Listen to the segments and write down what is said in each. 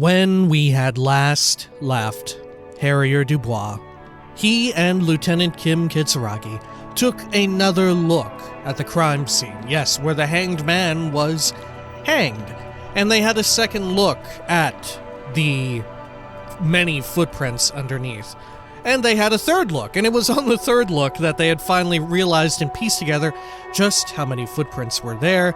When we had last left Harrier Dubois, he and Lieutenant Kim Kitsuragi took another look at the crime scene. Yes, where the hanged man was hanged. And they had a second look at the many footprints underneath. And they had a third look, and it was on the third look that they had finally realized and pieced together just how many footprints were there,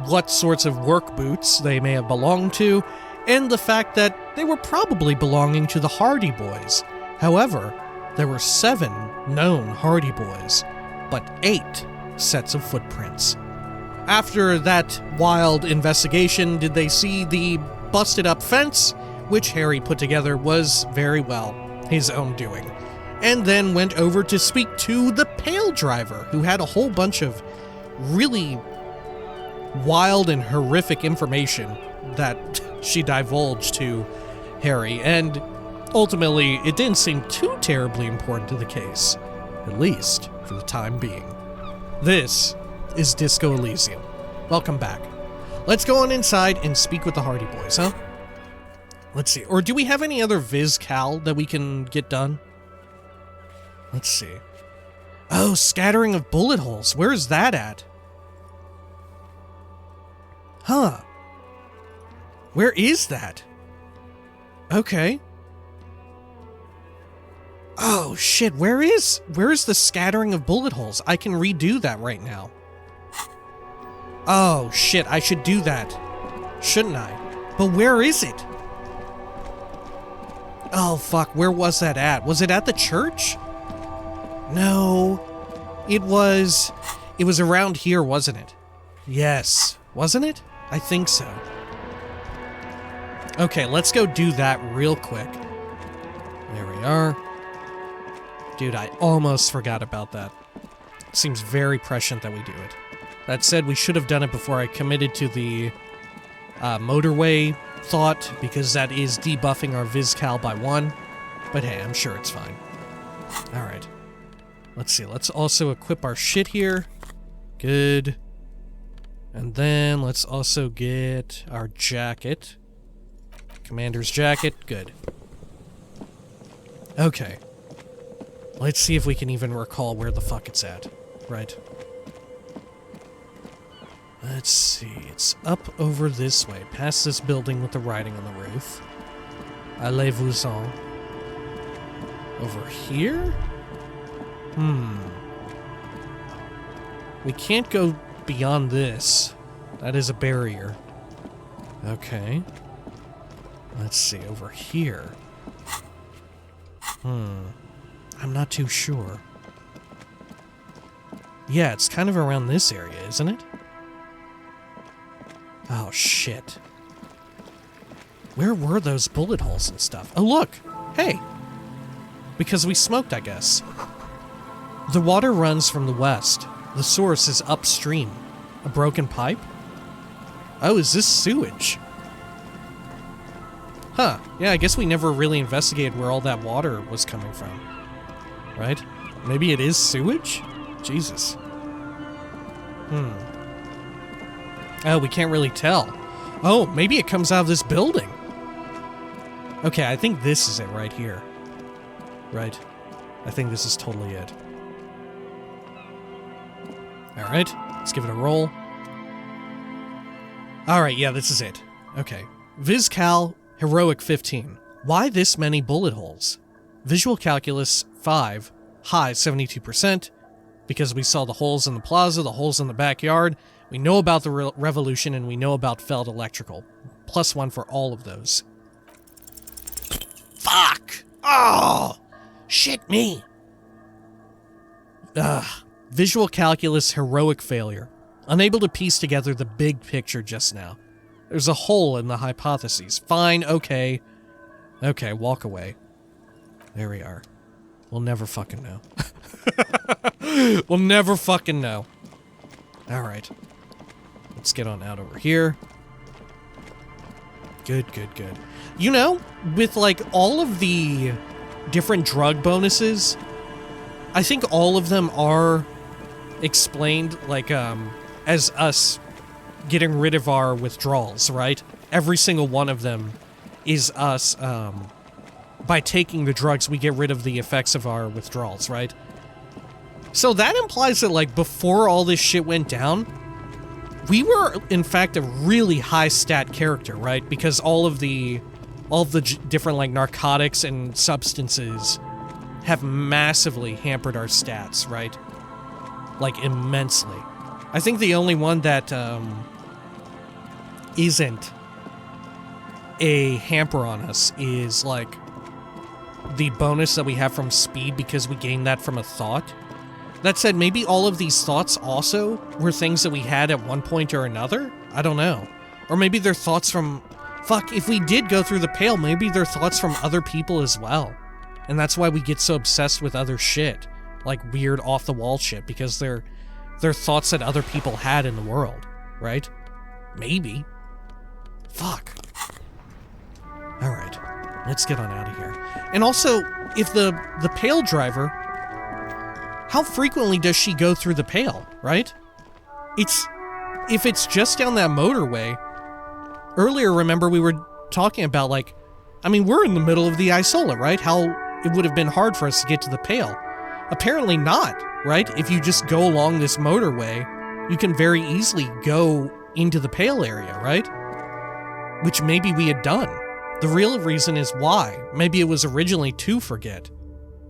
what sorts of work boots they may have belonged to, and the fact that they were probably belonging to the Hardie Boys. However, there were 7 known Hardie Boys, but 8 sets of footprints. After that wild investigation, did they see the busted up fence, which Harry put together was very well his own doing, and then went over to speak to the Pale Driver, who had a whole bunch of really wild and horrific information that she divulged to Harry, and ultimately it didn't seem too terribly important to the case, at least for the time being. This is Disco Elysium. Welcome back. Let's go on inside and speak with the Hardie Boys, huh? Let's see. Or do we have any other Viz Cal that we can get done? Let's see. Oh, scattering of bullet holes. Where is that at? Huh. Where is that? Okay. Oh, shit. Where is the scattering of bullet holes? I can redo that right now. Oh, shit. I should do that. Shouldn't I? But where is it? Oh, fuck. Where was that at? Was it at the church? No. It was around here, wasn't it? Yes. Wasn't it? I think so. Okay, let's go do that real quick. There we are. Dude, I almost forgot about that. Seems very prescient that we do it. That said, we should have done it before I committed to the motorway thought, because that is debuffing our Vizcal by 1. But hey, I'm sure it's fine. Alright. Let's see, let's also equip our shit here. Good. And then let's also get our jacket. Commander's jacket, good. Okay. Let's see if we can even recall where the fuck it's at. Right. Let's see, it's up over this way, past this building with the writing on the roof. Allez-vous-en. Over here? We can't go beyond this. That is a barrier. Okay. Let's see, over here. I'm not too sure. Yeah, it's kind of around this area, isn't it? Oh, shit. Where were those bullet holes and stuff? Oh, look! Hey! Because we smoked, I guess. The water runs from the west. The source is upstream. A broken pipe? Oh, is this sewage? Huh. Yeah, I guess we never really investigated where all that water was coming from. Right? Maybe it is sewage? Jesus. Oh, we can't really tell. Oh, maybe it comes out of this building. Okay, I think this is it right here. Right? I think this is totally it. Alright, let's give it a roll. Alright, yeah, this is it. Okay. Vizcal, Heroic 15. Why this many bullet holes? Visual Calculus 5, high 72%, because we saw the holes in the plaza, the holes in the backyard. We know about the revolution, and we know about Feld Electrical. +1 for all of those. Fuck! Oh! Shit me! Visual Calculus Heroic Failure. Unable to piece together the big picture just now. There's a hole in the hypotheses. Fine, okay. Okay, walk away. There we are. We'll never fucking know. We'll never fucking know. Alright. Let's get on out over here. Good, good, good. You know, with like all of the different drug bonuses, I think all of them are explained like as us getting rid of our withdrawals, right? Every single one of them is us, by taking the drugs, we get rid of the effects of our withdrawals, right? So that implies that, like, before all this shit went down, we were, in fact, a really high stat character, right? Because all of the different, like, narcotics and substances have massively hampered our stats, right? Like, immensely. I think the only one that, isn't a hamper on us is, like, the bonus that we have from speed because we gained that from a thought. That said, maybe all of these thoughts also were things that we had at one point or another? I don't know. Or maybe they're thoughts from... Fuck, if we did go through the Pale, maybe they're thoughts from other people as well. And that's why we get so obsessed with other shit. Like weird off-the-wall shit, because they're thoughts that other people had in the world, right? Maybe. Fuck. Alright, let's get on out of here. And also, if the Pale driver... How frequently does she go through the Pale, right? If it's just down that motorway... Earlier, remember, we were talking about, like... I mean, we're in the middle of the Isola, right? How it would have been hard for us to get to the Pale. Apparently not, right? If you just go along this motorway, you can very easily go into the Pale area, right? Which maybe we had done. The real reason is why. Maybe it was originally to forget,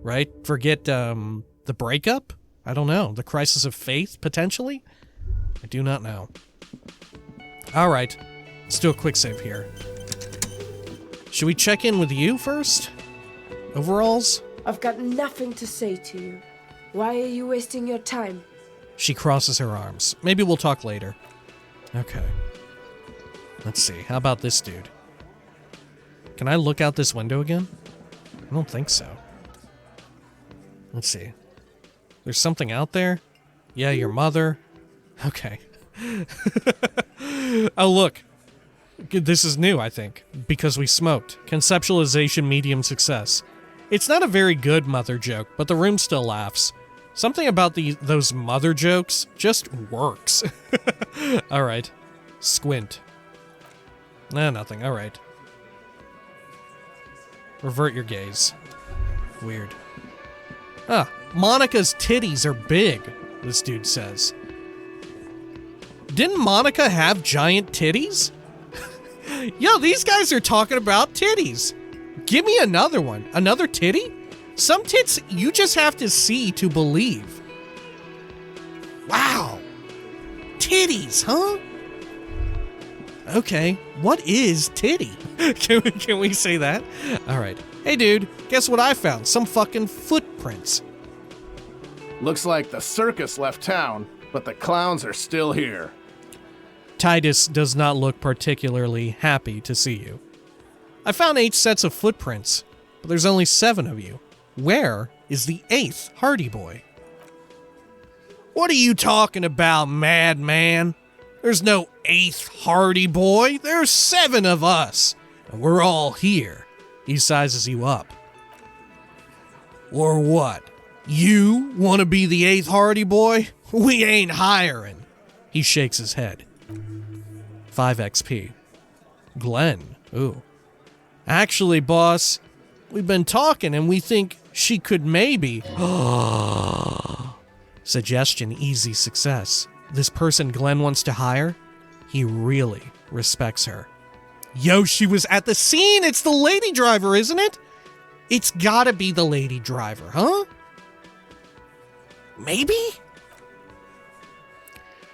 right? Forget, the breakup? I don't know. The crisis of faith, potentially? I do not know. Alright, let's do a quick save here. Should we check in with you first? Overalls? I've got nothing to say to you. Why are you wasting your time? She crosses her arms. Maybe we'll talk later. Okay. Let's see. How about this dude? Can I look out this window again? I don't think so. Let's see. There's something out there? Yeah, your mother. Okay. Oh, look. This is new, I think, because we smoked. Conceptualization medium success. It's not a very good mother joke, but the room still laughs. Something about those mother jokes just works. Alright. Squint. Nah, nothing. Alright. Revert your gaze. Weird. Ah, Monica's titties are big, this dude says. Didn't Monica have giant titties? Yo, these guys are talking about titties. Give me another one. Another titty? Some tits you just have to see to believe. Wow. Titties, huh? Okay, what is titty? Can we say that? Alright. Hey dude, guess what I found? Some fucking footprints. Looks like the circus left town, but the clowns are still here. Titus does not look particularly happy to see you. I found 8 sets of footprints, but there's only 7 of you. Where is the 8th Hardie Boy? What are you talking about, madman? There's no 8th Hardie Boy. There's 7 of us, and we're all here. He sizes you up. Or what? You want to be the 8th Hardie Boy? We ain't hiring. He shakes his head. 5 XP. Glenn. Ooh. Actually, boss, we've been talking and we think she could maybe... Suggestion, easy success. This person Glenn wants to hire, he really respects her. Yo, she was at the scene! It's the lady driver, isn't it? It's gotta be the lady driver, huh? Maybe?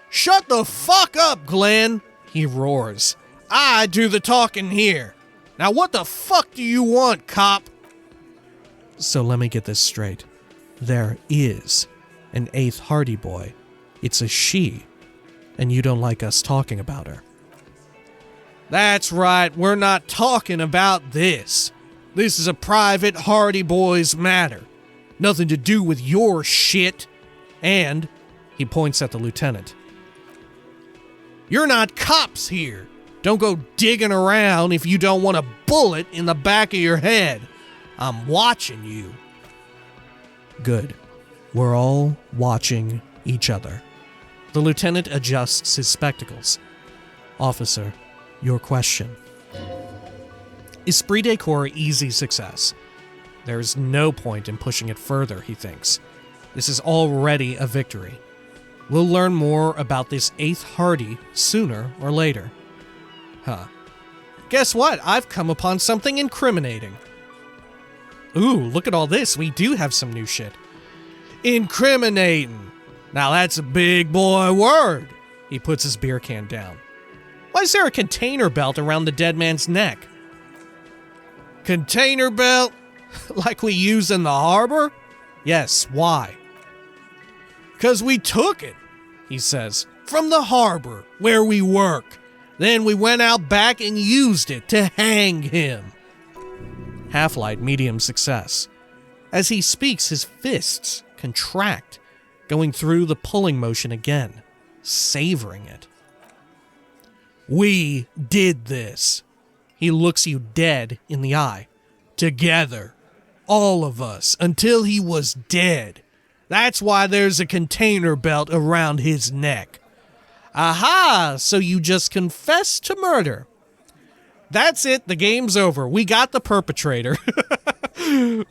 Shut the fuck up, Glenn! He roars. I do the talking here. Now what the fuck do you want, cop? So let me get this straight. There is an 8th Hardie Boy. It's a she, and you don't like us talking about her. That's right, we're not talking about this. This is a private Hardie Boys matter. Nothing to do with your shit. And he points at the lieutenant. You're not cops here. Don't go digging around if you don't want a bullet in the back of your head. I'm watching you. Good. We're all watching each other. The lieutenant adjusts his spectacles. Officer, your question. Esprit de Corps easy success. There's no point in pushing it further, he thinks. This is already a victory. We'll learn more about this 8th Hardie sooner or later. Huh. Guess what? I've come upon something incriminating. Ooh, look at all this. We do have some new shit. Incriminating. Now that's a big boy word. He puts his beer can down. Why is there a container belt around the dead man's neck? Container belt? Like we use in the harbor? Yes, why? 'Cause we took it, he says, from the harbor where we work. Then we went out back and used it to hang him. Half-light, medium success. As he speaks, his fists contract, going through the pulling motion again, savoring it. We did this. He looks you dead in the eye. Together. All of us. Until he was dead. That's why there's a container belt around his neck. Aha! So you just confessed to murder. That's it. The game's over. We got the perpetrator.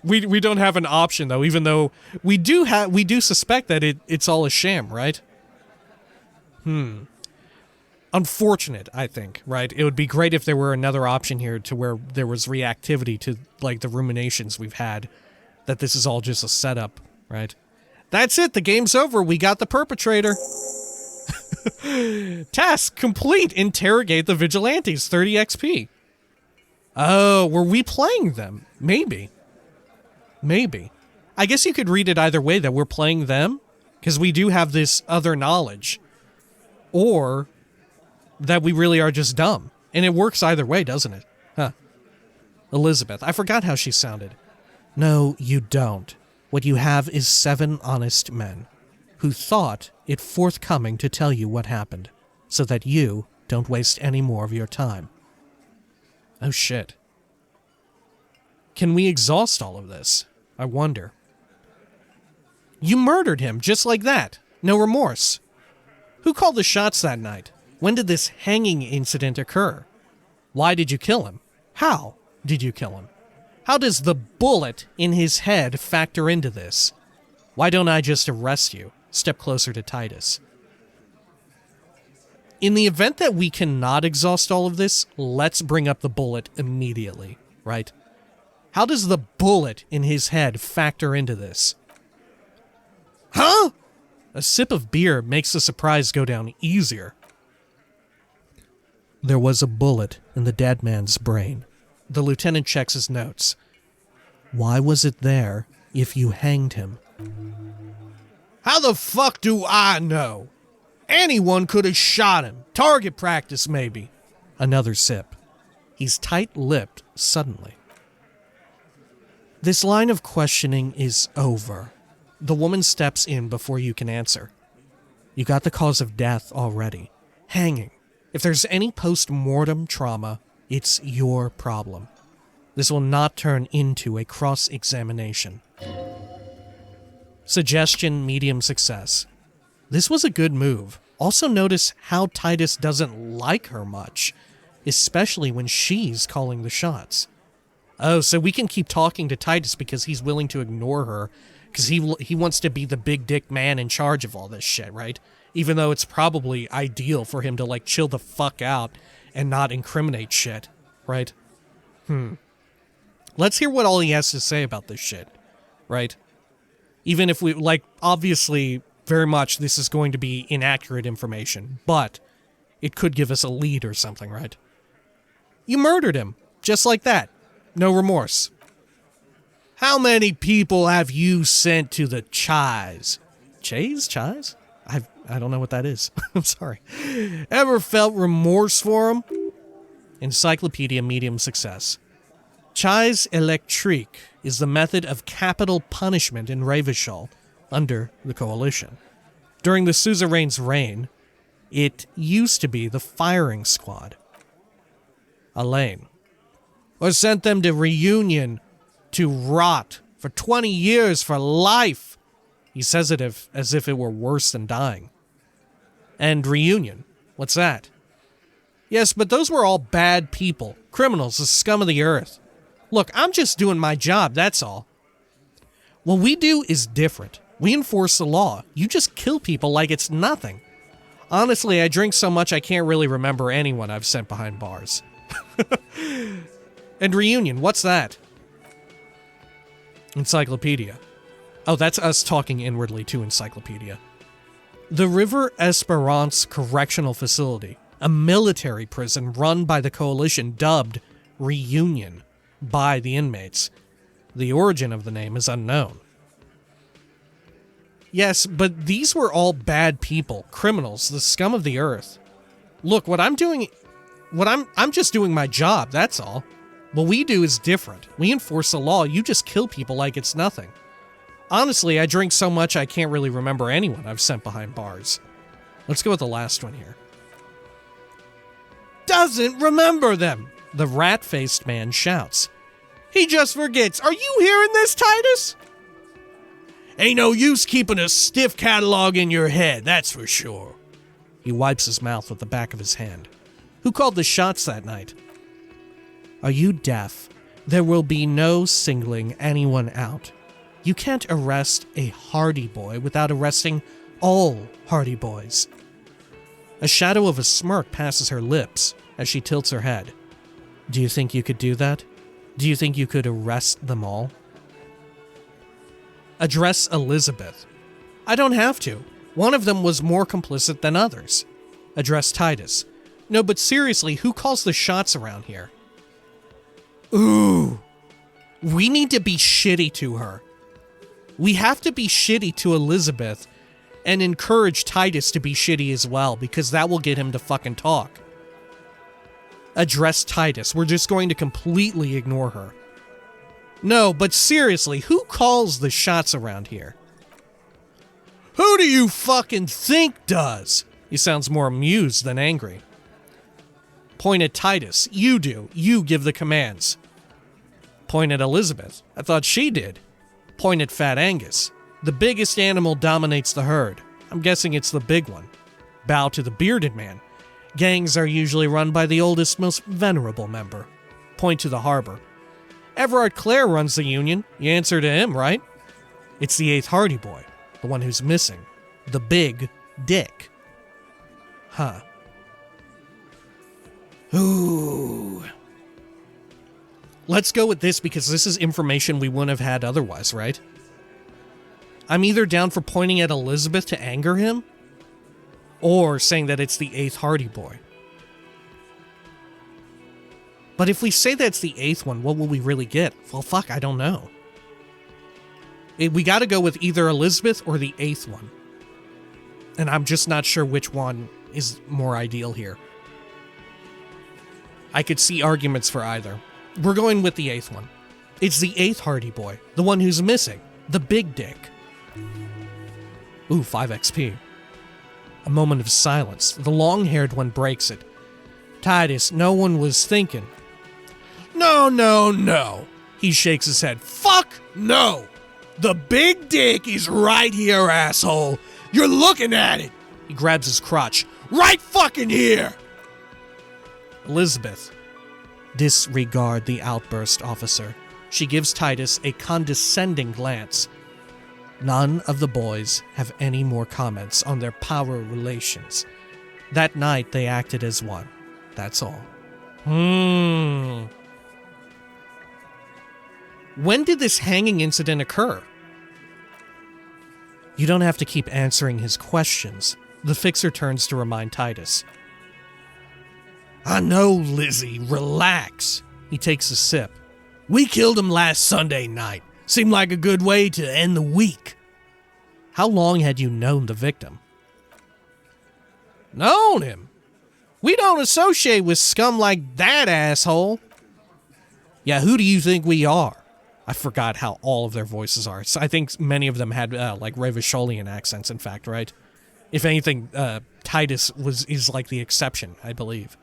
We don't have an option, though, even though we do suspect that it's all a sham, right? Unfortunate, I think, right? It would be great if there were another option here to where there was reactivity to, like, the ruminations we've had, that this is all just a setup, right? That's it. The game's over. We got the perpetrator. Task complete. Interrogate the vigilantes. 30 XP. Oh, were we playing them? Maybe. I guess you could read it either way, that we're playing them, because we do have this other knowledge. Or that we really are just dumb. And it works either way, doesn't it? Huh. Elizabeth. I forgot how she sounded. No, you don't. What you have is 7 honest men who thought it forthcoming to tell you what happened, so that you don't waste any more of your time. Oh shit. Can we exhaust all of this? I wonder. You murdered him just like that. No remorse. Who called the shots that night? When did this hanging incident occur? Why did you kill him? How did you kill him? How does the bullet in his head factor into this? Why don't I just arrest you? Step closer to Titus. In the event that we cannot exhaust all of this, let's bring up the bullet immediately, right? How does the bullet in his head factor into this? Huh? A sip of beer makes the surprise go down easier. There was a bullet in the dead man's brain. The lieutenant checks his notes. Why was it there if you hanged him? How the fuck do I know? Anyone could have shot him. Target practice, maybe. Another sip. He's tight-lipped suddenly. This line of questioning is over. The woman steps in before you can answer. You got the cause of death already. Hanging. If there's any post-mortem trauma, it's your problem. This will not turn into a cross-examination. Suggestion, medium success. This was a good move. Also notice how Titus doesn't like her much, especially when she's calling the shots. Oh, so we can keep talking to Titus because he's willing to ignore her, because he wants to be the big dick man in charge of all this shit, right? Even though it's probably ideal for him to, like, chill the fuck out and not incriminate shit, right? Let's hear what all he has to say about this shit, right? Even if we, like, obviously, very much this is going to be inaccurate information, but it could give us a lead or something, right? You murdered him, just like that. No remorse. How many people have you sent to the Chais? Chais? I don't know what that is. I'm sorry. Ever felt remorse for him? Encyclopedia, medium success. Chais électrique is the method of capital punishment in Revachol under the Coalition. During the suzerain's reign, it used to be the firing squad. Elaine. Or sent them to Reunion to rot for 20 years for life. He says it as if it were worse than dying. And Reunion, what's that? Yes, but those were all bad people. Criminals, the scum of the earth. Look, I'm just doing my job, that's all. What we do is different. We enforce the law. You just kill people like it's nothing. Honestly, I drink so much I can't really remember anyone I've sent behind bars. And reunion, what's that? Encyclopedia. Oh, that's us talking inwardly to Encyclopedia. The River Esperance Correctional Facility, a military prison run by the Coalition dubbed Reunion by the inmates. The origin of the name is unknown. Yes, but these were all bad people, criminals, the scum of the earth. Look, I'm just doing my job, that's all. What we do is different. We enforce the law, you just kill people like it's nothing. Honestly, I drink so much I can't really remember anyone I've sent behind bars. Let's go with the last one here. Doesn't remember them, the rat-faced man shouts. He just forgets. Are you hearing this, Titus? Ain't no use keeping a stiff catalog in your head, that's for sure. He wipes his mouth with the back of his hand. Who called the shots that night? Are you deaf? There will be no singling anyone out. You can't arrest a Hardie Boy without arresting all Hardie Boys. A shadow of a smirk passes her lips as she tilts her head. Do you think you could do that? Do you think you could arrest them all? Address Elizabeth. I don't have to. One of them was more complicit than others. Address Titus. No, but seriously, who calls the shots around here? Ooh. We need to be shitty to her. We have to be shitty to Elizabeth and encourage Titus to be shitty as well, because that will get him to fucking talk. Address Titus. We're just going to completely ignore her. No, but seriously, who calls the shots around here? Who do you fucking think does? He sounds more amused than angry. Point at Titus. You do. You give the commands. Point at Elizabeth. I thought she did. Point at Fat Angus. The biggest animal dominates the herd. I'm guessing it's the big one. Bow to the bearded man. Gangs are usually run by the oldest, most venerable member. Point to the harbor. Everard Clare runs the union. You answer to him, right? It's the 8th Hardie Boy. The one who's missing. The big dick. Huh. Ooh. Let's go with this because this is information we wouldn't have had otherwise, right? I'm either down for pointing at Elizabeth to anger him, or saying that it's the 8th Hardie Boy. But if we say that it's the 8th one, what will we really get? Well, fuck, I don't know. We gotta go with either Elizabeth or the 8th one. And I'm just not sure which one is more ideal here. I could see arguments for either. We're going with the 8th one. It's the 8th Hardie Boy, the one who's missing, the big dick. Ooh, 5 XP. A moment of silence. The long-haired one breaks it. Titus, no one was thinking. No. He shakes his head. Fuck no! The big dick is right here, asshole. You're looking at it. He grabs his crotch. Right fucking here! Elizabeth. Disregard the outburst, officer. She gives Titus a condescending glance. None of the boys have any more comments on their power relations. That night they acted as one. That's all. When did this hanging incident occur? You don't have to keep answering his questions. The fixer turns to remind Titus. I know, Lizzie. Relax. He takes a sip. We killed him last Sunday night. Seemed like a good way to end the week. How long had you known the victim? Known him? We don't associate with scum like that, asshole. Yeah, who do you think we are? I forgot how all of their voices are. So I think many of them had like Revacholian accents, in fact, right? If anything, Titus is like the exception, I believe.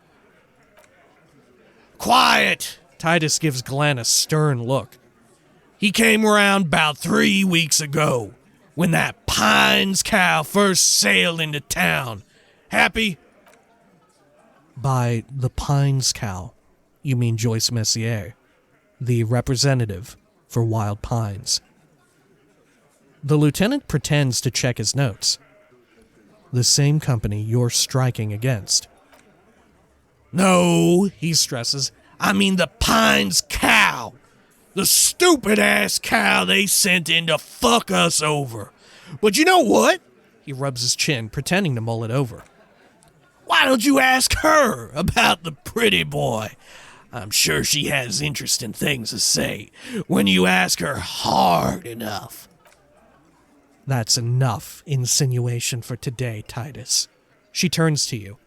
Quiet! Titus gives Glenn a stern look. He came around about 3 weeks ago, when that Pines cow first sailed into town. Happy? By the Pines cow, you mean Joyce Messier, the representative for Wild Pines. The lieutenant pretends to check his notes. The same company you're striking against. No, he stresses. I mean the Pines cow. The stupid-ass cow they sent in to fuck us over. But you know what? He rubs his chin, pretending to mull it over. Why don't you ask her about the pretty boy? I'm sure she has interesting things to say when you ask her hard enough. That's enough insinuation for today, Titus. She turns to you.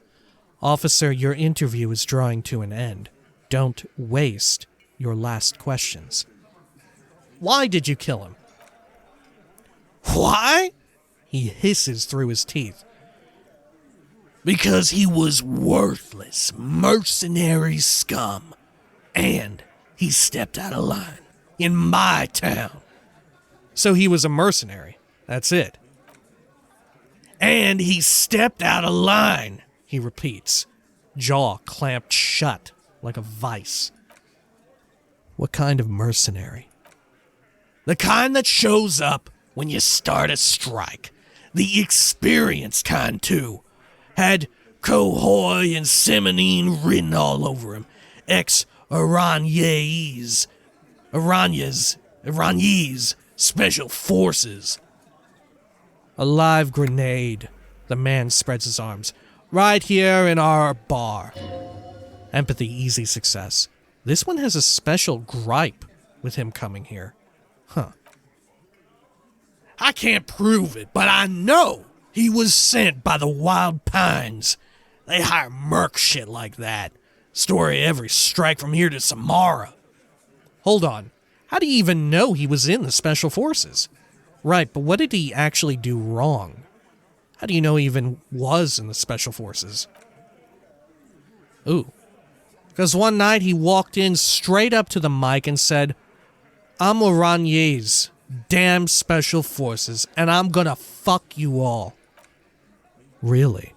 Officer, your interview is drawing to an end. Don't waste your last questions. Why did you kill him? Why? He hisses through his teeth. Because he was worthless, mercenary scum. And he stepped out of line in my town. So he was a mercenary. That's it. And he stepped out of line, he repeats, jaw clamped shut like a vice. What kind of mercenary? The kind that shows up when you start a strike. The experienced kind, too. Had Cohoy and Seminine written all over him. Ex-Iranese Special Forces. A live grenade. The man spreads his arms. Right here in our bar. Empathy, easy success. This one has a special gripe with him coming here. Huh. I can't prove it, but I know he was sent by the Wild Pines. They hire merc shit like that. Story every strike from here to Samara. Hold on. How do you even know he was in the Special Forces? Right, but what did he actually do wrong? How do you know he even was in the Special Forces? Ooh. Because one night he walked in straight up to the mic and said, I'm Martinaise, damn Special Forces, and I'm gonna fuck you all. Really?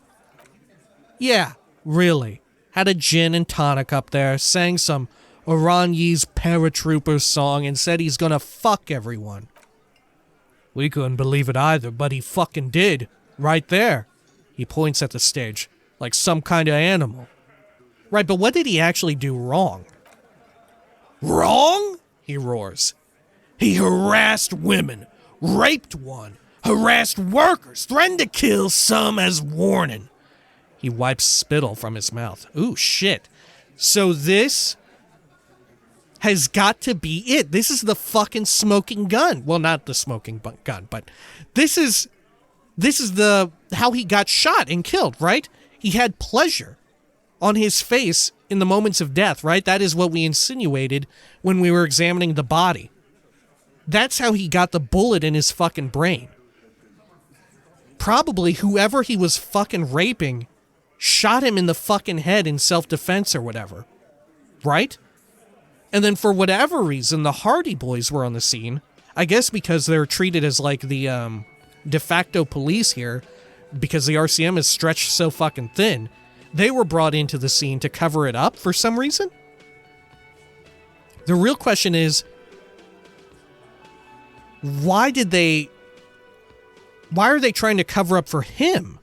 Yeah, really. Had a gin and tonic up there, sang some Martinaise paratrooper song and said he's gonna fuck everyone. We couldn't believe it either, but he fucking did. Right there. He points at the stage, like some kind of animal. Right, but what did he actually do wrong? Wrong? He roars. He harassed women, raped one, harassed workers, threatened to kill some as warning. He wipes spittle from his mouth. Ooh, shit. So this has got to be it. This is the fucking smoking gun. Well, not the smoking gun, but this is the how he got shot and killed, right? He had pleasure on his face in the moments of death, right? That is what we insinuated when we were examining the body. That's how he got the bullet in his fucking brain. Probably whoever he was fucking raping shot him in the fucking head in self-defense or whatever. Right? And then for whatever reason, the Hardie Boys were on the scene. I guess because they're treated as like the de facto police here, because the RCM is stretched so fucking thin. They were brought into the scene to cover it up for some reason. The real question is, why are they trying to cover up for him?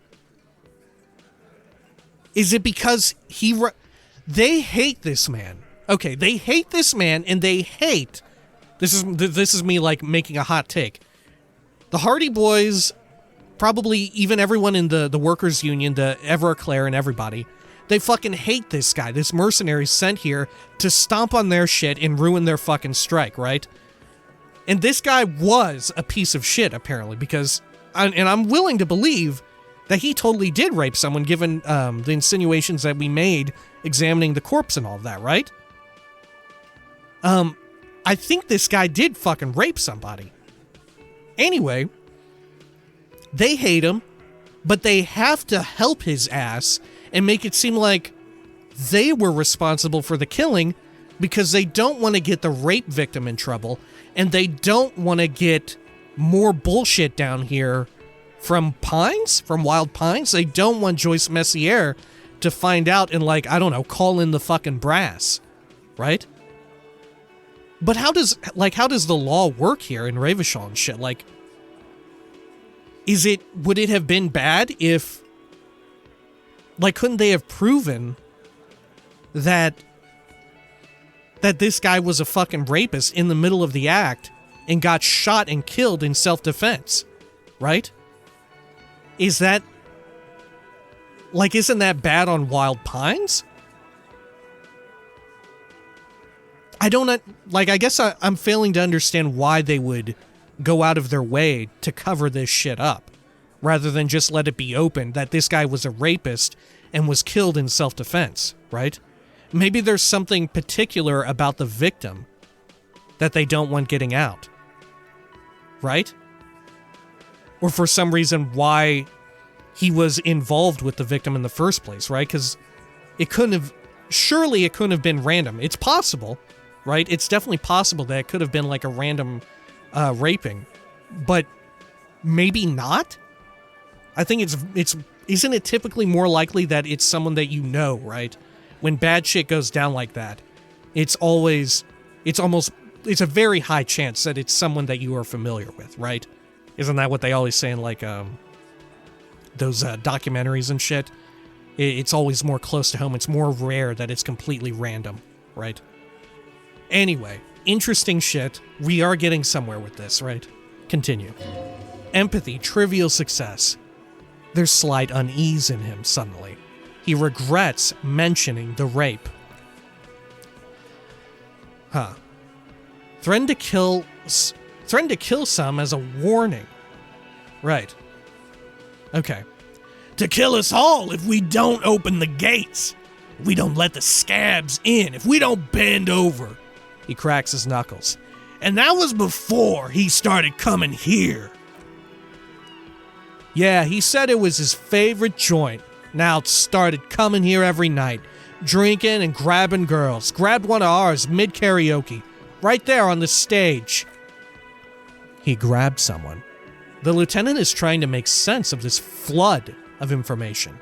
Is it because they hate this man? Okay, they hate this man, and they hate. This is me like making a hot take. The Hardie Boys, probably even everyone in the workers' union, the Everclear and everybody, they fucking hate this guy, this mercenary sent here to stomp on their shit and ruin their fucking strike, right? And this guy was a piece of shit, apparently, because, and I'm willing to believe that he totally did rape someone, given the insinuations that we made examining the corpse and all of that, right? I think this guy did fucking rape somebody. Anyway, they hate him, but they have to help his ass and make it seem like they were responsible for the killing because they don't want to get the rape victim in trouble, and they don't want to get more bullshit down here from Wild Pines. They don't want Joyce Messier to find out and, like, I don't know, call in the fucking brass, right? But how does the law work here in Revachol and shit? Like, would it have been bad if, like, couldn't they have proven that this guy was a fucking rapist in the middle of the act and got shot and killed in self-defense, right? Isn't that bad on Wild Pines? I guess I'm failing to understand why they would go out of their way to cover this shit up, rather than just let it be open that this guy was a rapist and was killed in self-defense, right? Maybe there's something particular about the victim that they don't want getting out, right? Or for some reason why he was involved with the victim in the first place, right? Because surely it couldn't have been random. It's possible, right? It's definitely possible that it could have been like a random raping, but maybe not? I think isn't it typically more likely that it's someone that you know, right? When bad shit goes down like that, it's a very high chance that it's someone that you are familiar with, right? Isn't that what they always say in, like, those documentaries and shit? It's always more close to home. It's more rare that it's completely random, right? Anyway, interesting shit. We are getting somewhere with this, right? Continue. Empathy, trivial success. There's slight unease in him suddenly. He regrets mentioning the rape. Threatened to kill some as a warning. Right. Okay. To kill us all if we don't open the gates. If we don't let the scabs in. If we don't bend over. He cracks his knuckles. And that was before he started coming here. Yeah, he said it was his favorite joint. Now it started coming here every night. Drinking and grabbing girls. Grabbed one of ours mid-karaoke. Right there on the stage. He grabbed someone. The lieutenant is trying to make sense of this flood of information.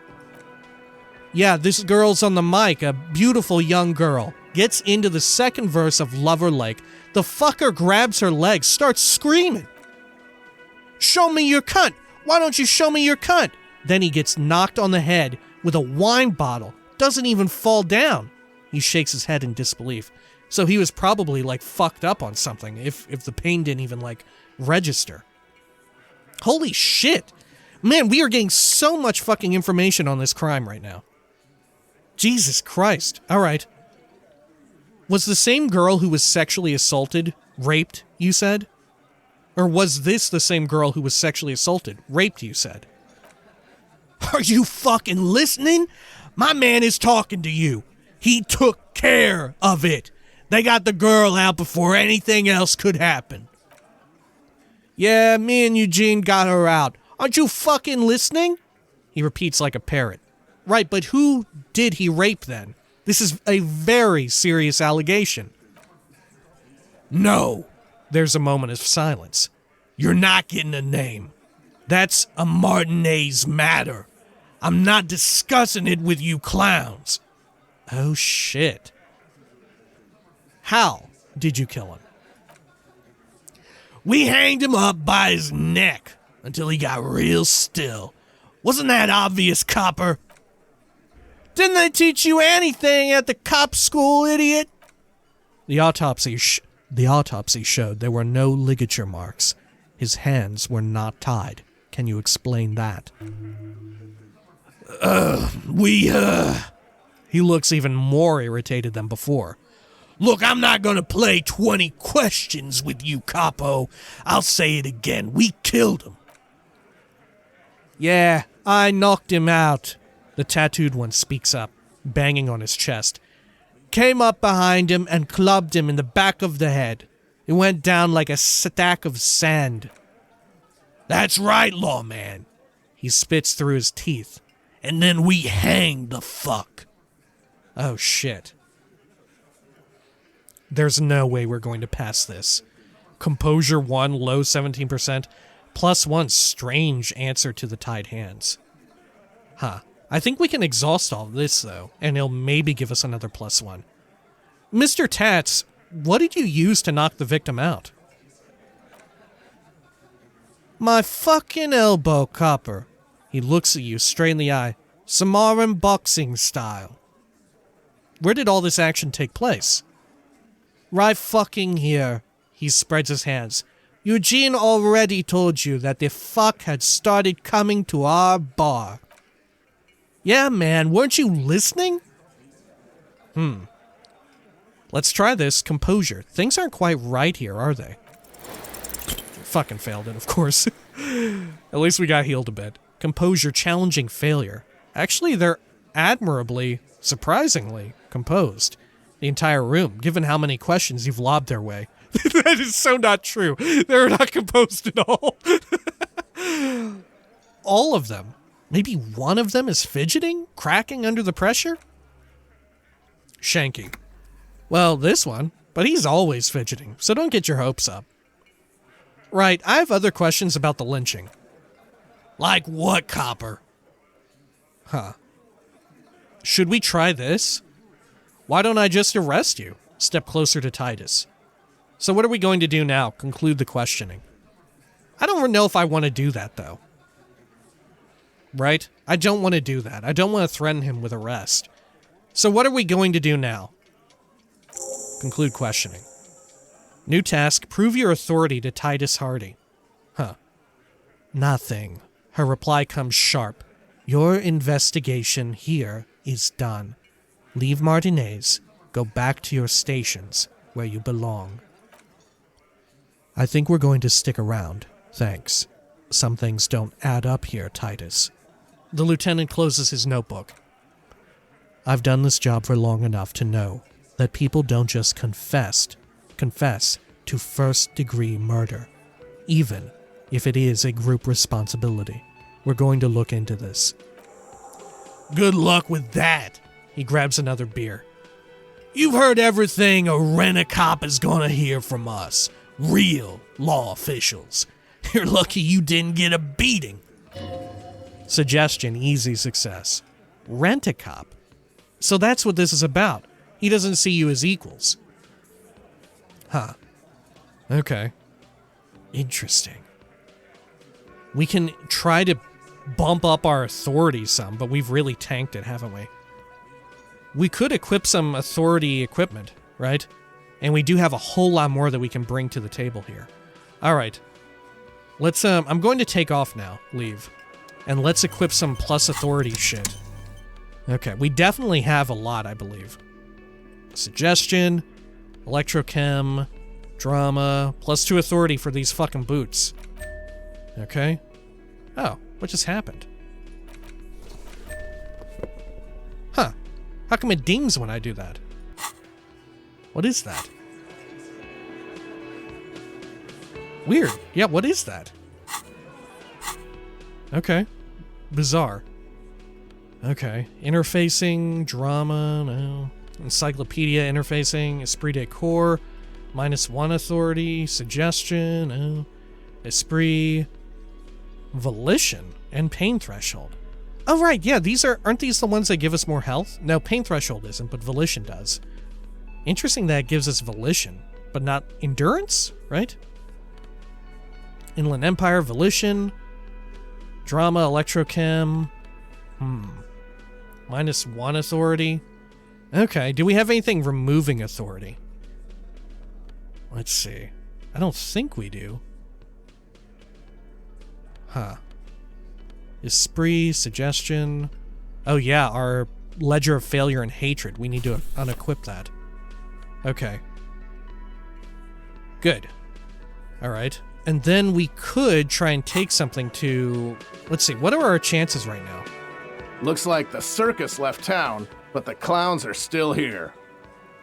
Yeah, this girl's on the mic, a beautiful young girl. Gets into the second verse of Lover Lake. The fucker grabs her legs, starts screaming. Show me your cunt! Why don't you show me your cunt? Then he gets knocked on the head with a wine bottle. Doesn't even fall down. He shakes his head in disbelief. So he was probably, like, fucked up on something if the pain didn't even, like, register. Holy shit. Man, we are getting so much fucking information on this crime right now. Jesus Christ. All right. Was the same girl who was sexually assaulted raped, you said? Or was this the same girl who was sexually assaulted? Raped, you said. Are you fucking listening? My man is talking to you. He took care of it. They got the girl out before anything else could happen. Yeah, me and Eugene got her out. Aren't you fucking listening? He repeats like a parrot. Right, but who did he rape then? This is a very serious allegation. No. There's a moment of silence. You're not getting a name. That's a Martinaise matter. I'm not discussing it with you clowns. Oh, shit. How did you kill him? We hanged him up by his neck until he got real still. Wasn't that obvious, copper? Didn't they teach you anything at the cop school, idiot? The autopsy showed there were no ligature marks. His hands were not tied. Can you explain that? He looks even more irritated than before. Look, I'm not gonna play 20 questions with you, capo. I'll say it again. We killed him. Yeah, I knocked him out. The tattooed one speaks up, banging on his chest. Came up behind him and clubbed him in the back of the head. It went down like a stack of sand. That's right, lawman. He spits through his teeth. And then we hanged the fuck. Oh, shit. There's no way we're going to pass this. Composure 1, low 17%, +1 strange answer to the tied hands. Huh. I think we can exhaust all this, though, and it'll maybe give us another +1. Mr. Tats, what did you use to knock the victim out? My fucking elbow, copper. He looks at you straight in the eye. Samoan boxing style. Where did all this action take place? Right fucking here. He spreads his hands. Eugene already told you that the fuck had started coming to our bar. Yeah, man, weren't you listening? Let's try this. Composure. Things aren't quite right here, are they? Fucking failed it, of course. At least we got healed a bit. Composure, challenging failure. Actually, they're admirably, surprisingly composed. The entire room, given how many questions you've lobbed their way. That is so not true. They're not composed at all. All of them. Maybe one of them is fidgeting? Cracking under the pressure? Shanky. Well, this one. But he's always fidgeting, so don't get your hopes up. Right, I have other questions about the lynching. Like what, Copper? Huh. Should we try this? Why don't I just arrest you? Step closer to Titus. So what are we going to do now? Conclude the questioning. I don't know if I want to do that, though. Right? I don't want to do that. I don't want to threaten him with arrest. So what are we going to do now? Conclude questioning. New task, prove your authority to Titus Hardie. Huh. Nothing. Her reply comes sharp. Your investigation here is done. Leave Martinaise. Go back to your stations, where you belong. I think we're going to stick around. Thanks. Some things don't add up here, Titus. The lieutenant closes his notebook. I've done this job for long enough to know that people don't just confess to first-degree murder, even if it is a group responsibility. We're going to look into this. Good luck with that. He grabs another beer. You've heard everything a rent-a-cop is gonna hear from us. Real law officials. You're lucky you didn't get a beating. Suggestion, easy success. Rent-a-cop. So that's what this is about. He doesn't see you as equals. Huh. Okay. Interesting. We can try to bump up our authority some, but we've really tanked it, haven't we? We could equip some authority equipment, right? And we do have a whole lot more that we can bring to the table here. All right. Let's, I'm going to take off now, leave. And let's equip some plus authority shit. Okay, we definitely have a lot, I believe. Suggestion, electrochem, drama, +2 authority for these fucking boots. Okay. Oh, what just happened? Huh. How come it dings when I do that? What is that? Weird. Yeah, what is that? Okay. Bizarre. Okay. Interfacing, drama, no. Encyclopedia interfacing, esprit de corps, -1 authority, suggestion, no. Esprit, volition, and pain threshold. Oh, right, yeah, aren't these the ones that give us more health? No, pain threshold isn't, but volition does. Interesting that it gives us volition, but not endurance, right? Inland Empire, volition, drama, electrochem, -1 authority. Okay, do we have anything removing authority? Let's see. I don't think we do. Huh. Esprit, suggestion. Oh yeah, our ledger of failure and hatred. We need to unequip that. Okay. Good. Alright. And then we could try and take something to... Let's see, what are our chances right now? Looks like the circus left town, but the clowns are still here.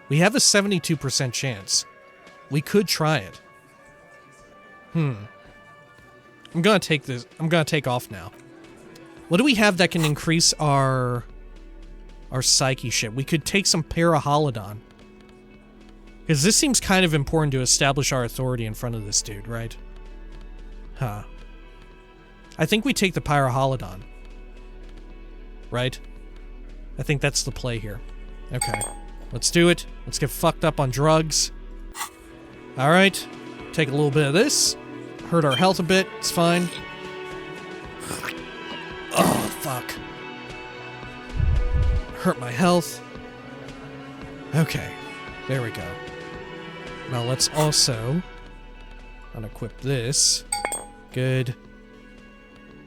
We have a 72% chance. We could try it. I'm gonna take this. I'm gonna take off now. What do we have that can increase our psyche shit? We could take some Paraholodon. Because this seems kind of important to establish our authority in front of this dude, right? Huh. I think we take the Paraholodon. right? I think that's the play here. Okay, let's do it. Let's get fucked up on drugs. All right, take a little bit of this. Hurt our health a bit. It's fine. Oh, fuck. Hurt my health. Okay, there we go. Now let's also unequip this. Good.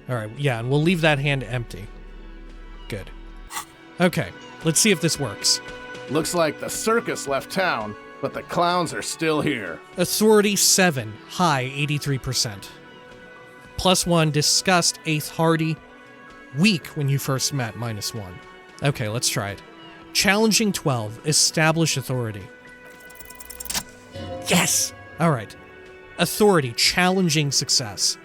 Alright, yeah, and we'll leave that hand empty. Good. Okay, let's see if this works. Looks like the circus left town, but the clowns are still here. Authority 7, high 83%. +1, disgust, 8th Hardie. Weak when you first met, -1. Okay, let's try it. Challenging 12, establish authority. Yes! Alright. Authority, challenging success.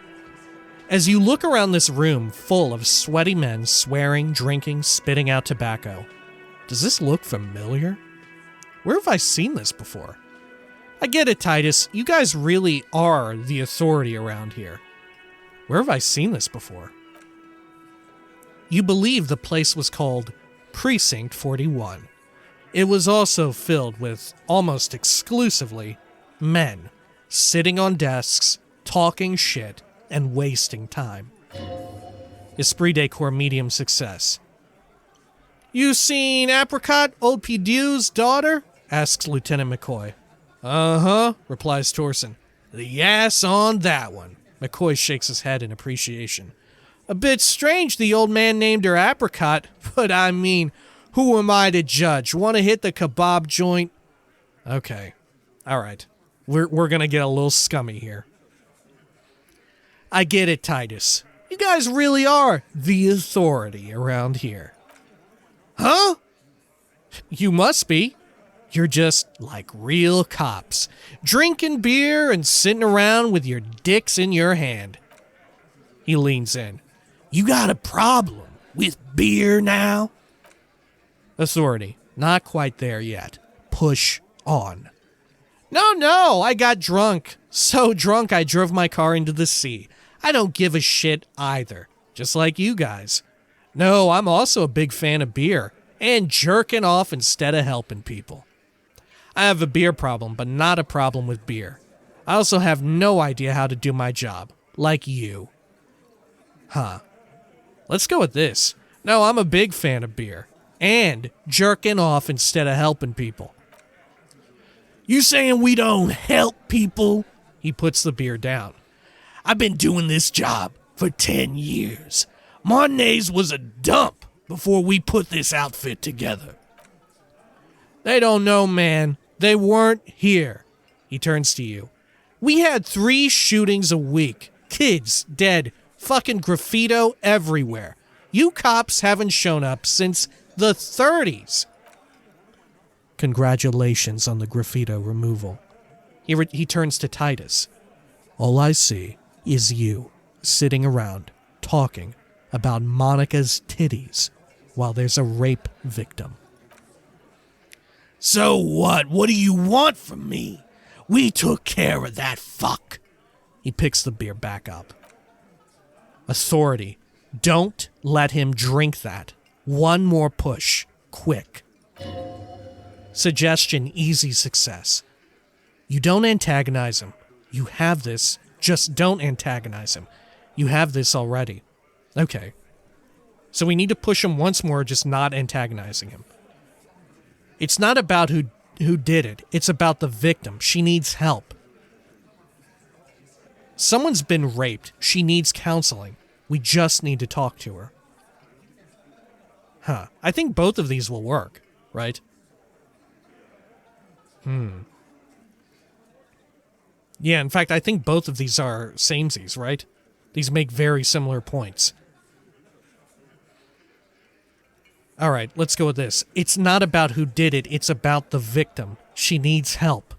As you look around this room full of sweaty men swearing, drinking, spitting out tobacco, does this look familiar? Where have I seen this before? I get it, Titus. You guys really are the authority around here. Where have I seen this before? You believe the place was called Precinct 41. It was also filled with, almost exclusively, men sitting on desks, talking shit, and wasting time. Esprit de corps medium success. You seen Apricot, old Pidew's daughter? Asks Lieutenant McCoy. Uh-huh, replies Torson. The ass on that one. McCoy shakes his head in appreciation. A bit strange the old man named her Apricot, but I mean, who am I to judge? Want to hit the kebab joint? Okay, all right. We're gonna get a little scummy here. I get it, Titus. You guys really are the authority around here. Huh? You must be. You're just like real cops, drinking beer and sitting around with your dicks in your hand. He leans in. You got a problem with beer now? Authority, not quite there yet. Push on. No, I got drunk. So drunk I drove my car into the sea. I don't give a shit either, just like you guys. No, I'm also a big fan of beer and jerking off instead of helping people. I have a beer problem, but not a problem with beer. I also have no idea how to do my job, like you. Huh. Let's go with this. No, I'm a big fan of beer and jerking off instead of helping people. You saying we don't help people? He puts the beer down. I've been doing this job for 10 years. Martinaise was a dump before we put this outfit together. They don't know, man. They weren't here. He turns to you. We had 3 shootings a week. Kids dead. Fucking graffito everywhere. You cops haven't shown up since the 30s. Congratulations on the graffito removal. He turns to Titus. All I see is you sitting around talking about Monica's titties while there's a rape victim. So what? What do you want from me? We took care of that fuck. He picks the beer back up. Authority. Don't let him drink that. One more push. Quick. Suggestion, easy success. You don't antagonize him. You have this. Just don't antagonize him. You have this already. Okay. So we need to push him once more, just not antagonizing him. It's not about who did it. It's about the victim. She needs help. Someone's been raped. She needs counseling. We just need to talk to her. Huh. I think both of these will work, right? Yeah, in fact, I think both of these are samesies, right? These make very similar points. All right, let's go with this. It's not about who did it. It's about the victim. She needs help.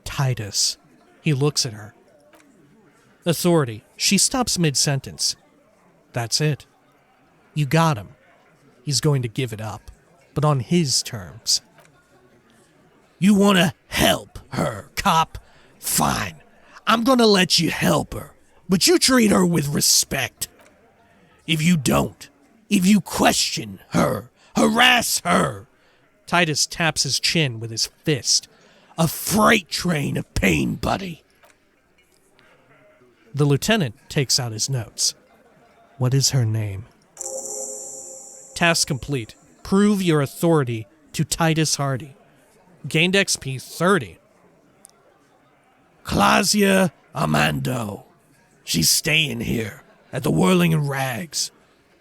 Titus. He looks at her. Authority. She stops mid-sentence. That's it. You got him. He's going to give it up, but on his terms. You want to help her, cop? Fine. I'm going to let you help her, but you treat her with respect. If you don't, If you question her, harass her, Titus taps his chin with his fist. A freight train of pain, buddy. The lieutenant takes out his notes. What is her name? Task complete. Prove your authority to Titus Hardie. Gained XP 30. Clausia Amando. She's staying here at the Whirling in Rags.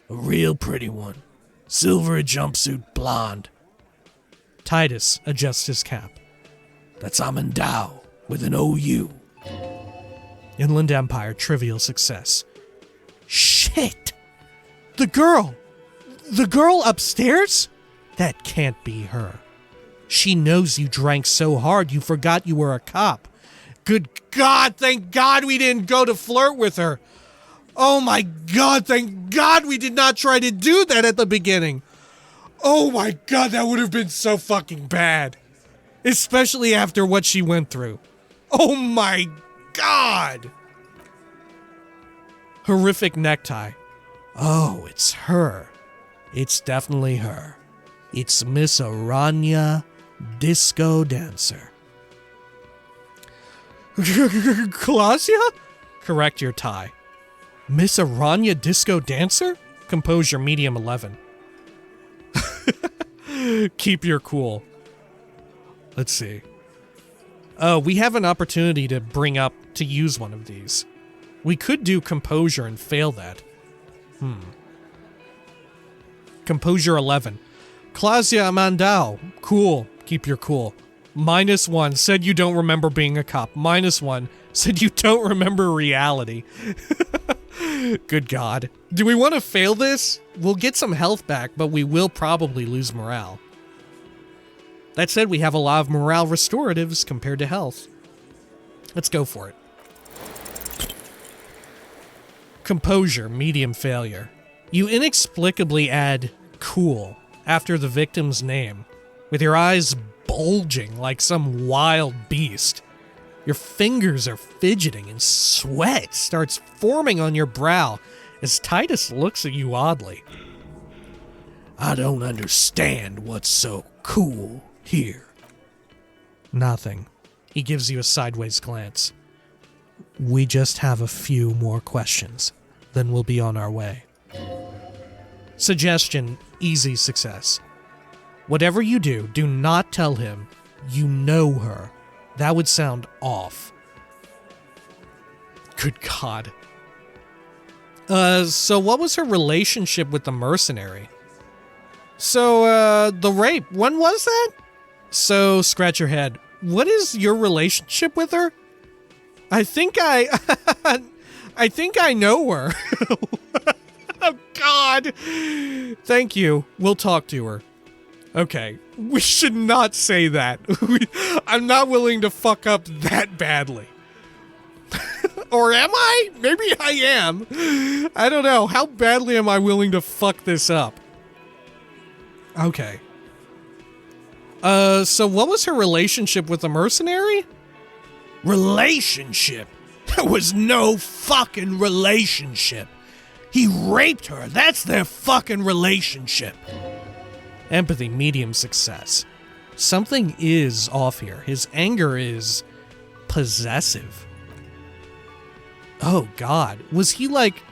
A real pretty one. Silver jumpsuit, blonde. Titus adjusts his cap. That's Amandao with an OU. Inland Empire, trivial success. Shit! The girl! The girl upstairs? That can't be her. She knows you drank so hard you forgot you were a cop. Good God, thank God we didn't go to flirt with her. Oh my God, thank God we did not try to do that at the beginning. Oh my God, that would have been so fucking bad. Especially after what she went through. Oh my God! Horrific necktie. Oh, it's her. It's definitely her. It's Miss Aranya, disco dancer. Clausia? Correct your tie. Miss Aranya, disco dancer? Composure medium 11. Keep your cool. Let's see. Oh, we have an opportunity to use one of these. We could do composure and fail that. Composure 11. Clausia Amandao. Cool. Keep your cool. -1. Said you don't remember being a cop. -1. Said you don't remember reality. Good God. Do we want to fail this? We'll get some health back, but we will probably lose morale. That said, we have a lot of morale restoratives compared to health. Let's go for it. Composure, medium failure. You inexplicably add cool after the victim's name, with your eyes bulging like some wild beast. Your fingers are fidgeting and sweat starts forming on your brow as Titus looks at you oddly. I don't understand what's so cool here. Nothing. He gives you a sideways glance. We just have a few more questions, then we'll be on our way. Suggestion, easy success. Whatever you do, do not tell him you know her. That would sound off. Good God. So what was her relationship with the mercenary? So, the rape, when was that? So, scratch your head. What is your relationship with her? I think I know her. Oh, God. Thank you. We'll talk to her. Okay. We should not say that. I'm not willing to fuck up that badly. Or am I? Maybe I am. I don't know. How badly am I willing to fuck this up? Okay. So what was her relationship with the mercenary? Relationship? There was no fucking relationship. He raped her. That's their fucking relationship. Empathy, medium success. Something is off here. His anger is possessive. Oh, God. Was he, like,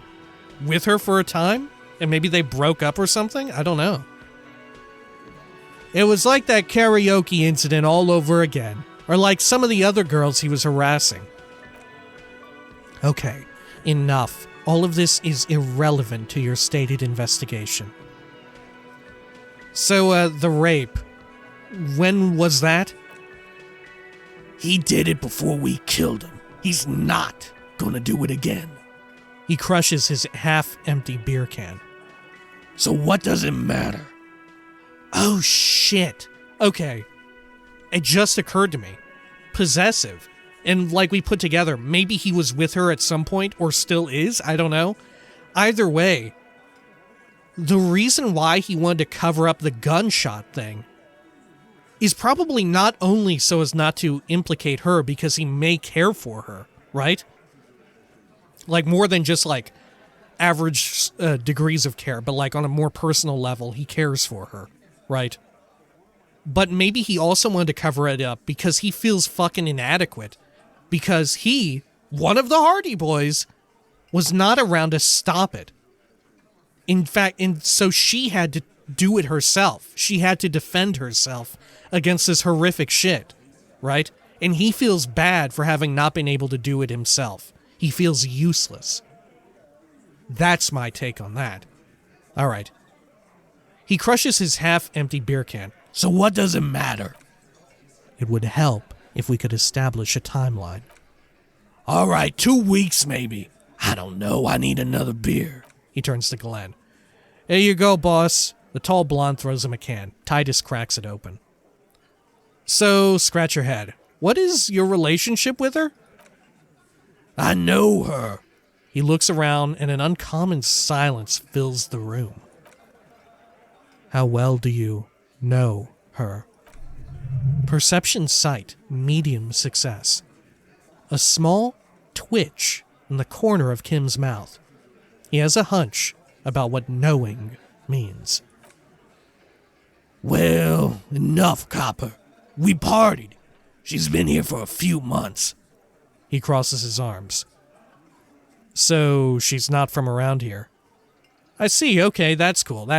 with her for a time? And maybe they broke up or something? I don't know. It was like that karaoke incident all over again. Or like some of the other girls he was harassing. Okay, enough. All of this is irrelevant to your stated investigation. So, the rape. When was that? He did it before we killed him. He's not gonna do it again. He crushes his half-empty beer can. So what does it matter? Oh, shit. Okay. It just occurred to me. Possessive. And like we put together, maybe he was with her at some point, or still is, I don't know. Either way, the reason why he wanted to cover up the gunshot thing is probably not only so as not to implicate her because he may care for her, right? Like more than just like average degrees of care, but like on a more personal level, he cares for her, right? But maybe he also wanted to cover it up because he feels fucking inadequate. Because he, one of the Hardie Boys, was not around to stop it. In fact, so she had to do it herself. She had to defend herself against this horrific shit, right? And he feels bad for having not been able to do it himself. He feels useless. That's my take on that. All right. He crushes his half-empty beer can. So what does it matter? It would help if we could establish a timeline. All right, 2 weeks maybe. I don't know, I need another beer. He turns to Glenn. Here you go, boss. The tall blonde throws him a can. Titus cracks it open. So, scratch your head. What is your relationship with her? I know her. He looks around and an uncommon silence fills the room. How well do you know her? Perception sight, medium success. A small twitch in the corner of Kim's mouth. He has a hunch about what knowing means. Well, enough, copper. We partied. She's been here for a few months. He crosses his arms. So she's not from around here. I see, okay, that's cool.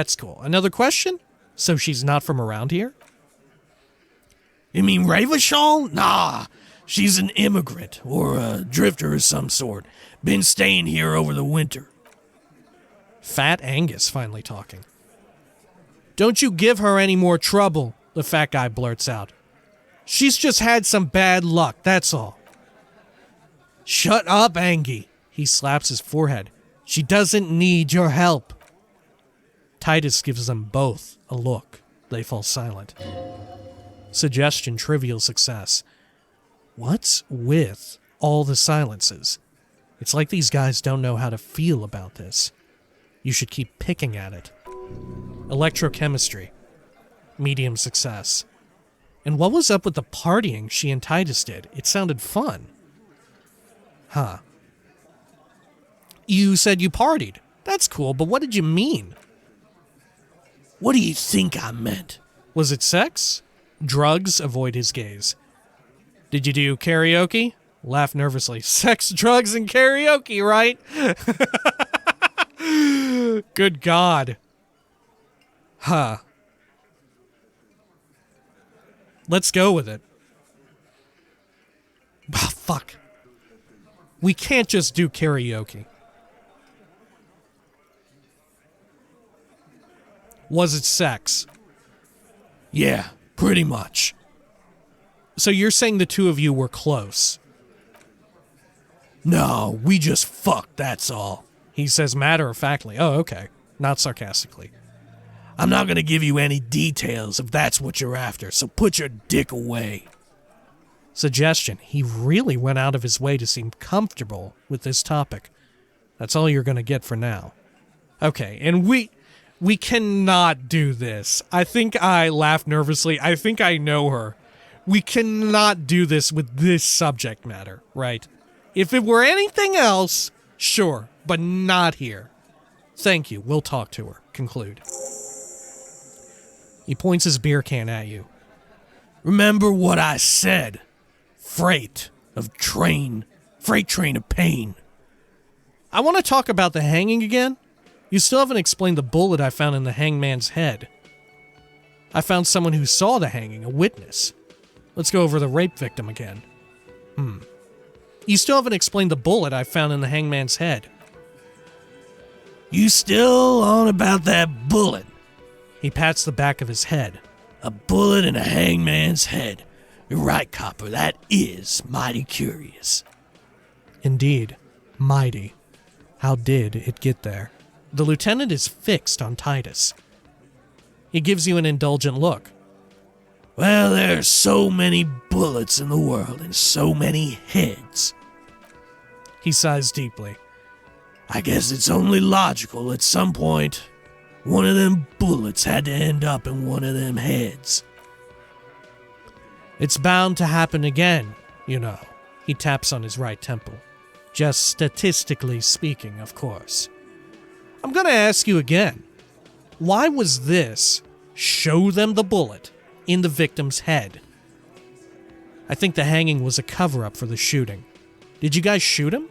Another question? So she's not from around here? You mean Revachol? Nah, she's an immigrant, or a drifter of some sort. Been staying here over the winter. Fat Angus finally talking. Don't you give her any more trouble, the fat guy blurts out. She's just had some bad luck, that's all. Shut up, Angie. He slaps his forehead. She doesn't need your help. Titus gives them both a look. They fall silent. Suggestion, trivial success. What's with all the silences? It's like these guys don't know how to feel about this. You should keep picking at it. Electrochemistry. Medium success. And what was up with the partying she and Titus did? It sounded fun. Huh. You said you partied. That's cool, but what did you mean? What do you think I meant? Was it sex? Drugs? Avoid his gaze. Did you do karaoke? Laugh nervously. Sex, drugs, and karaoke, right? Good God. Huh. Let's go with it. Ah, fuck. We can't just do karaoke. Was it sex? Yeah, pretty much. So you're saying the two of you were close? No, we just fucked, that's all. He says matter-of-factly. Oh, okay. Not sarcastically. I'm not gonna give you any details if that's what you're after, so put your dick away. Suggestion. He really went out of his way to seem comfortable with this topic. That's all you're gonna get for now. Okay, and we cannot do this. I think I laughed nervously. I think I know her. We cannot do this with this subject matter, right? If it were anything else, sure, but not here. Thank you. We'll talk to her. Conclude. He points his beer can at you. Remember what I said. Freight train of pain. I want to talk about the hanging again. You still haven't explained the bullet I found in the hangman's head. I found someone who saw the hanging, a witness. Let's go over the rape victim again. You still haven't explained the bullet I found in the hangman's head. You still on about that bullet? He pats the back of his head. A bullet in a hangman's head. You're right, copper, that is mighty curious. Indeed, mighty. How did it get there? The lieutenant is fixed on Titus. He gives you an indulgent look. Well, there's so many bullets in the world and so many heads. He sighs deeply. I guess it's only logical at some point one of them bullets had to end up in one of them heads. It's bound to happen again, you know. He taps on his right temple. Just statistically speaking, of course. I'm gonna ask you again. Why was this show them the bullet in the victim's head? I think the hanging was a cover-up for the shooting. Did you guys shoot him?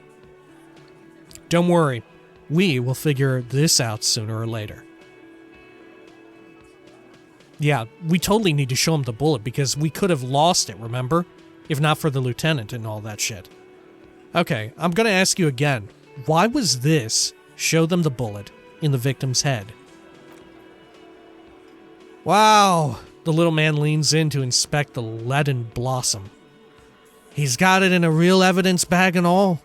Don't worry. We will figure this out sooner or later. Yeah, we totally need to show him the bullet because we could have lost it, remember? If not for the lieutenant and all that shit. Okay, I'm gonna ask you again. Why was this show them the bullet in the victim's head? Wow, the little man leans in to inspect the leaden blossom. He's got it in a real evidence bag and all.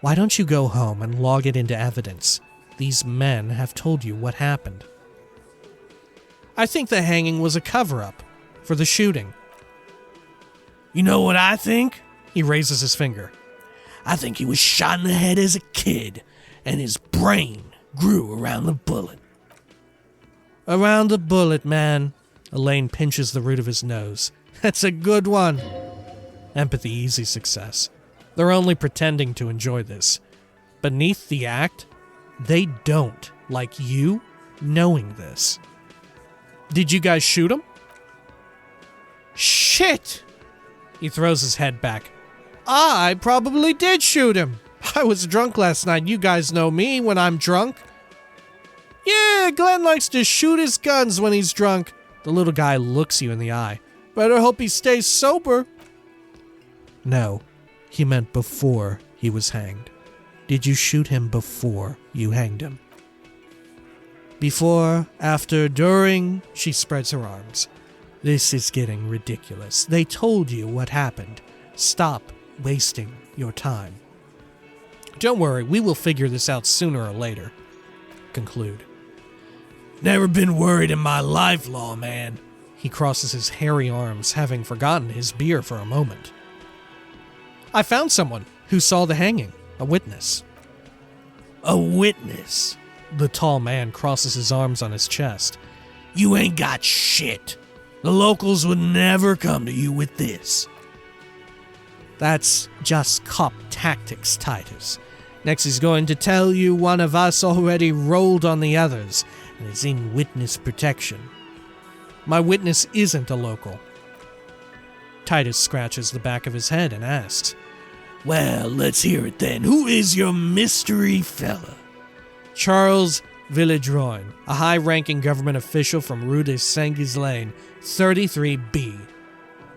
Why don't you go home and log it into evidence? These men have told you what happened. I think the hanging was a cover-up for the shooting. You know what I think? He raises his finger. I think he was shot in the head as a kid, and his brain grew around the bullet. Around the bullet, man. Elaine pinches the root of his nose. That's a good one. Empathy, easy success. They're only pretending to enjoy this. Beneath the act, they don't like you knowing this. Did you guys shoot him? Shit! He throws his head back. I probably did shoot him. I was drunk last night. You guys know me when I'm drunk. Yeah, Glenn likes to shoot his guns when he's drunk. The little guy looks you in the eye. Better hope he stays sober. No, he meant before he was hanged. Did you shoot him before you hanged him? Before, after, during, she spreads her arms. This is getting ridiculous. They told you what happened. Stop wasting your time. Don't worry, we will figure this out sooner or later. Conclude. Never been worried in my life, lawman. He crosses his hairy arms, having forgotten his beer for a moment. I found someone who saw the hanging, a witness. A witness? The tall man crosses his arms on his chest. You ain't got shit. The locals would never come to you with this. That's just cop tactics, Titus. Next he's going to tell you one of us already rolled on the others and is in witness protection. My witness isn't a local. Titus scratches the back of his head and asks, Well, let's hear it then. Who is your mystery fella? Charles Villedroin, a high-ranking government official from Rue de Saint-Ghislain, 33B.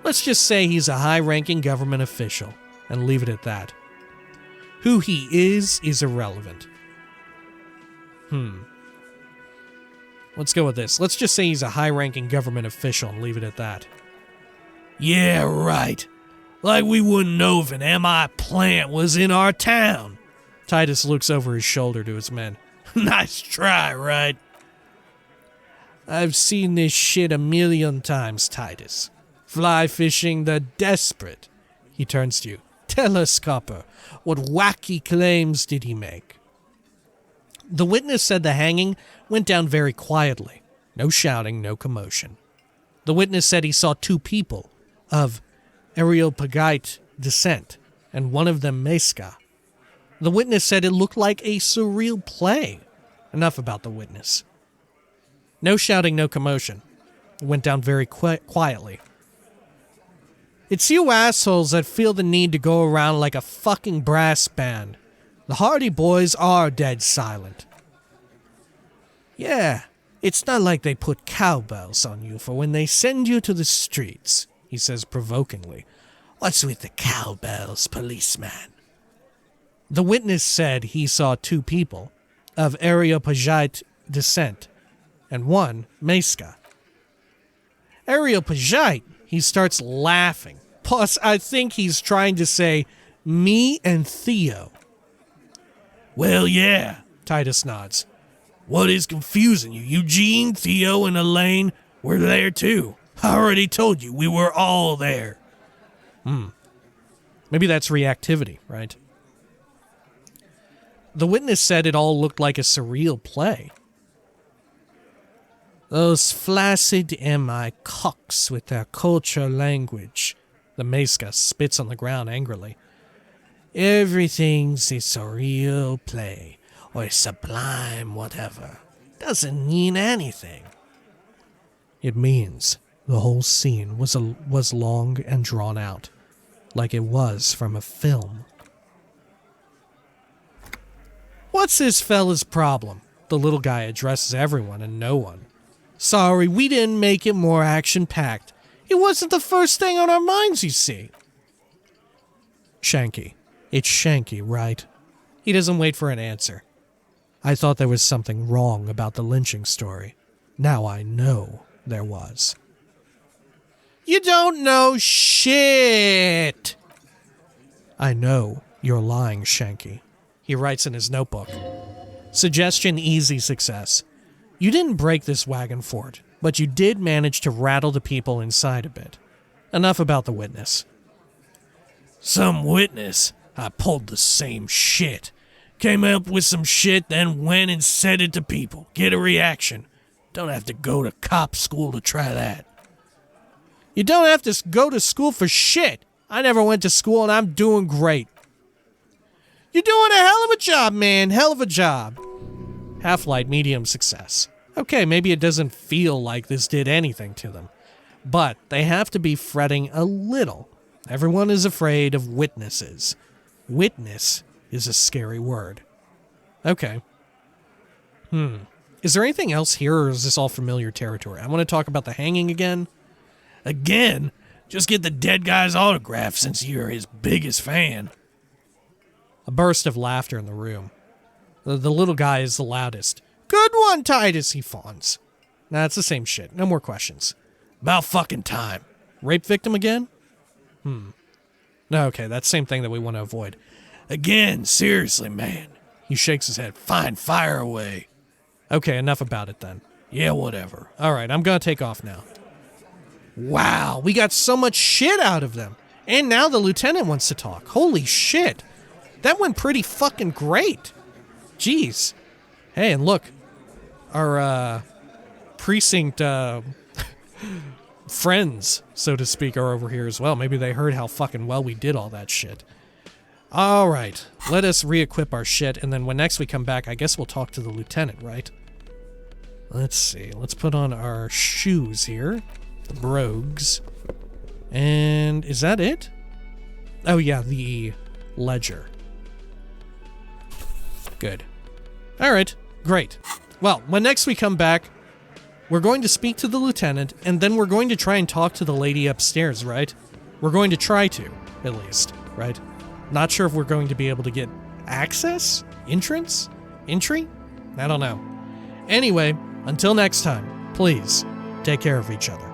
Let's just say he's a high-ranking government official, and leave it at that. Who he is irrelevant. Let's go with this. Let's just say he's a high-ranking government official and leave it at that. Yeah, right. Like we wouldn't know if an MI plant was in our town. Titus looks over his shoulder to his men. Nice try, right? I've seen this shit a million times, Titus. Fly fishing the desperate. He turns to you. Tell us, Copper, what wacky claims did he make? The witness said the hanging went down very quietly. No shouting, no commotion. The witness said he saw two people of Areopagite descent, and one of them Mesca. The witness said it looked like a surreal play. Enough about the witness. No shouting, no commotion. It went down very quietly. It's you assholes that feel the need to go around like a fucking brass band. The Hardie Boys are dead silent. Yeah, it's not like they put cowbells on you for when they send you to the streets, he says provokingly. What's with the cowbells, policeman? The witness said he saw two people of Areopagite descent, and one Mesca. Areopagite, he starts laughing. Plus, I think he's trying to say, me and Theo. Well, yeah, Titus nods. What is confusing you? Eugene, Theo, and Elaine were there too. I already told you, we were all there. Maybe that's reactivity, right? The witness said it all looked like a surreal play. Those flaccid MI cocks with their culture language. The Mesca spits on the ground angrily. Everything's a surreal play. or a sublime whatever doesn't mean anything. It means the whole scene was long and drawn out, like it was from a film. What's this fella's problem? The little guy addresses everyone and no one. Sorry, we didn't make it more action-packed. It wasn't the first thing on our minds, you see. Shanky. It's Shanky, right? He doesn't wait for an answer. I thought there was something wrong about the lynching story. Now I know there was. You don't know shit! I know you're lying, Shanky. He writes in his notebook. Suggestion easy success. You didn't break this wagon fort, but you did manage to rattle the people inside a bit. Enough about the witness. Some witness? I pulled the same shit. Came up with some shit, then went and said it to people. Get a reaction. Don't have to go to cop school to try that. You don't have to go to school for shit. I never went to school and I'm doing great. You're doing a hell of a job, man. Hell of a job. Half-light, medium success. Okay, maybe it doesn't feel like this did anything to them. But they have to be fretting a little. Everyone is afraid of witnesses. Witness is a scary word. Okay. Is there anything else here, or is this all familiar territory? I want to talk about the hanging again. Again? Just get the dead guy's autograph since you're his biggest fan. A burst of laughter in the room. The little guy is the loudest. Good one, Titus, he fawns. Nah, it's the same shit. No more questions. About fucking time. Rape victim again? No, okay, that's the same thing that we want to avoid. Again, seriously, man. He shakes his head. Fine, fire away. Okay, enough about it then. Yeah, whatever. All right, I'm gonna take off now. Wow, we got so much shit out of them. And now the lieutenant wants to talk. Holy shit. That went pretty fucking great. Jeez. Hey, and look. Our, precinct, friends, so to speak, are over here as well. Maybe they heard how fucking well we did all that shit. All right, let us re-equip our shit, and then when next we come back, I guess we'll talk to the lieutenant, right? Let's see. Let's put on our shoes here. The brogues. And is that it? Oh, yeah, the ledger. Good. All right, great. Well, when next we come back, we're going to speak to the lieutenant, and then we're going to try and talk to the lady upstairs, right? We're going to try to, at least, right? Not sure if we're going to be able to get access? Entrance? Entry? I don't know. Anyway, until next time, please take care of each other.